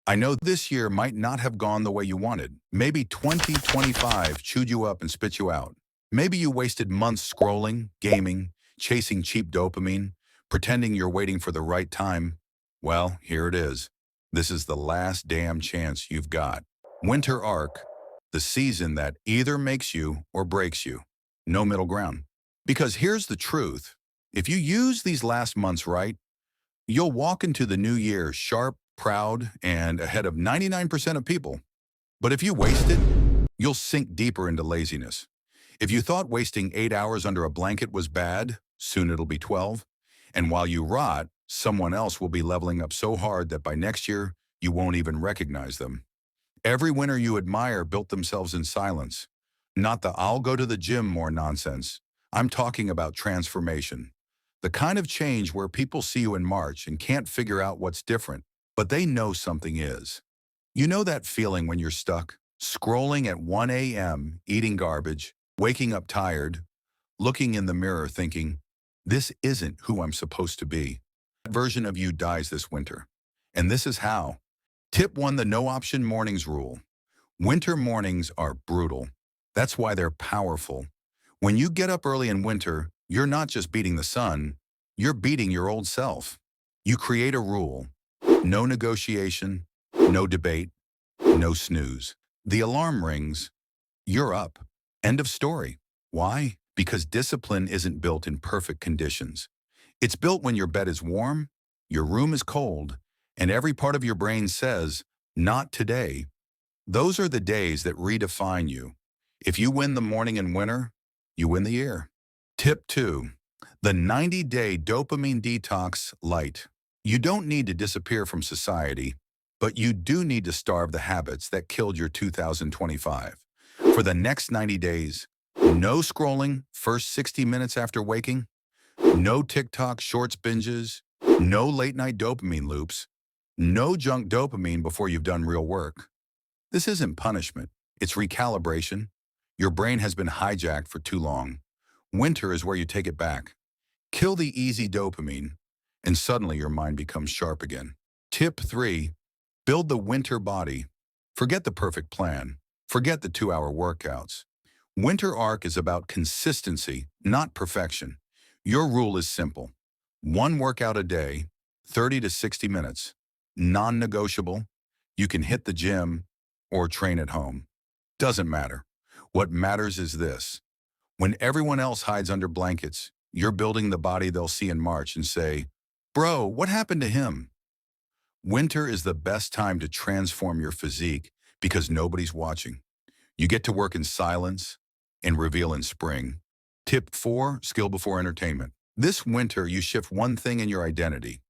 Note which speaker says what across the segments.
Speaker 1: I know this year might not have gone the way you wanted. Maybe 2025 chewed you up and spit you out. Maybe you wasted months scrolling, gaming, chasing cheap dopamine, pretending you're waiting for the right time. Well, here it is. This is the last damn chance you've got. Winter arc, the season that either makes you or breaks you. No middle ground. Because here's the truth. If you use these last months right, you'll walk into the new year sharp, proud, and ahead of 99% of people. But if you waste it, you'll sink deeper into laziness. If you thought wasting 8 hours under a blanket was bad, soon it'll be 12. And while you rot, someone else will be leveling up so hard that by next year, you won't even recognize them. Every winner you admire built themselves in silence. Not the "I'll go to the gym more" nonsense. I'm talking about transformation. The kind of change where people see you in March and can't figure out what's different, but they know something is. You know that feeling when you're stuck, scrolling at 1 a.m., eating garbage, waking up tired, looking in the mirror thinking, this isn't who I'm supposed to be. That version of you dies this winter. And this is how. Tip 1: the no option mornings rule. Winter mornings are brutal. That's why they're powerful. When you get up early in winter, you're not just beating the sun, you're beating your old self. You create a rule. No negotiation, no debate, no snooze. The alarm rings, you're up. End of story. Why? Because discipline isn't built in perfect conditions. It's built when your bed is warm, your room is cold, and every part of your brain says, not today. Those are the days that redefine you. If you win the morning in winter, you win the year. Tip 2: the 90-day dopamine detox light. You don't need to disappear from society, but you do need to starve the habits that killed your 2025. For the next 90 days, no scrolling first 60 minutes after waking, no TikTok shorts binges, no late-night dopamine loops, no junk dopamine before you've done real work. This isn't punishment, it's recalibration. Your brain has been hijacked for too long. Winter is where you take it back. Kill the easy dopamine, and suddenly your mind becomes sharp again. Tip 3: build the winter body. Forget the perfect plan. Forget the 2-hour workouts. Winter arc is about consistency, not perfection. Your rule is simple. 1 workout a day, 30 to 60 minutes. Non-negotiable. You can hit the gym or train at home. Doesn't matter. What matters is this. When everyone else hides under blankets, you're building the body they'll see in March and say, bro, what happened to him? Winter is the best time to transform your physique because nobody's watching. You get to work in silence and reveal in spring. Tip 4: skill before entertainment. This winter, you shift one thing in your identity.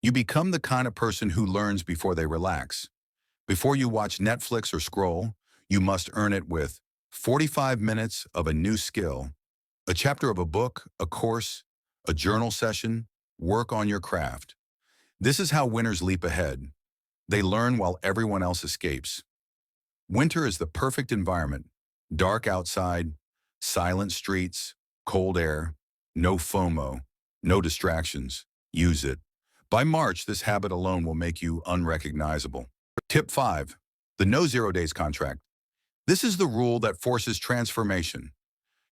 Speaker 1: You become the kind of person who learns before they relax. Before you watch Netflix or scroll, you must earn it with 45 minutes of a new skill, a chapter of a book, a course, a journal session. Work on your craft. This is how winners leap ahead. They learn while everyone else escapes. Winter is the perfect environment. Dark outside, silent streets, cold air, no FOMO, no distractions. Use it. By March, this habit alone will make you unrecognizable. Tip 5: the no 0 days contract. This is the rule that forces transformation.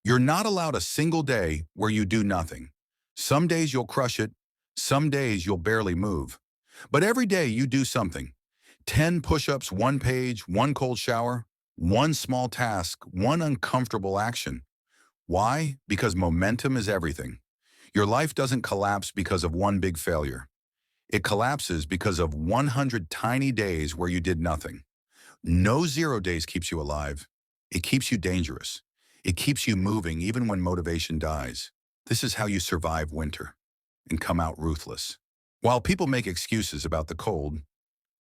Speaker 1: You're not allowed a single day where you do nothing. Some days you'll crush it, some days you'll barely move. But every day you do something. 10 push-ups, 1 page, 1 cold shower, 1 small task, 1 uncomfortable action. Why? Because momentum is everything. Your life doesn't collapse because of 1 big failure. It collapses because of 100 tiny days where you did nothing. No 0 days keeps you alive. It keeps you dangerous. It keeps you moving even when motivation dies. This is how you survive winter and come out ruthless. While people make excuses about the cold,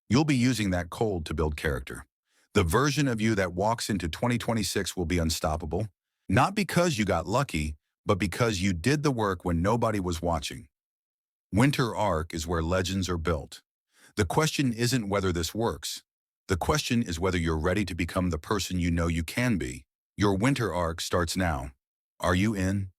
Speaker 1: you'll be using that cold to build character. The version of you that walks into 2026 will be unstoppable, not because you got lucky, but because you did the work when nobody was watching. Winter arc is where legends are built. The question isn't whether this works. The question is whether you're ready to become the person you know you can be. Your winter arc starts now. Are you in?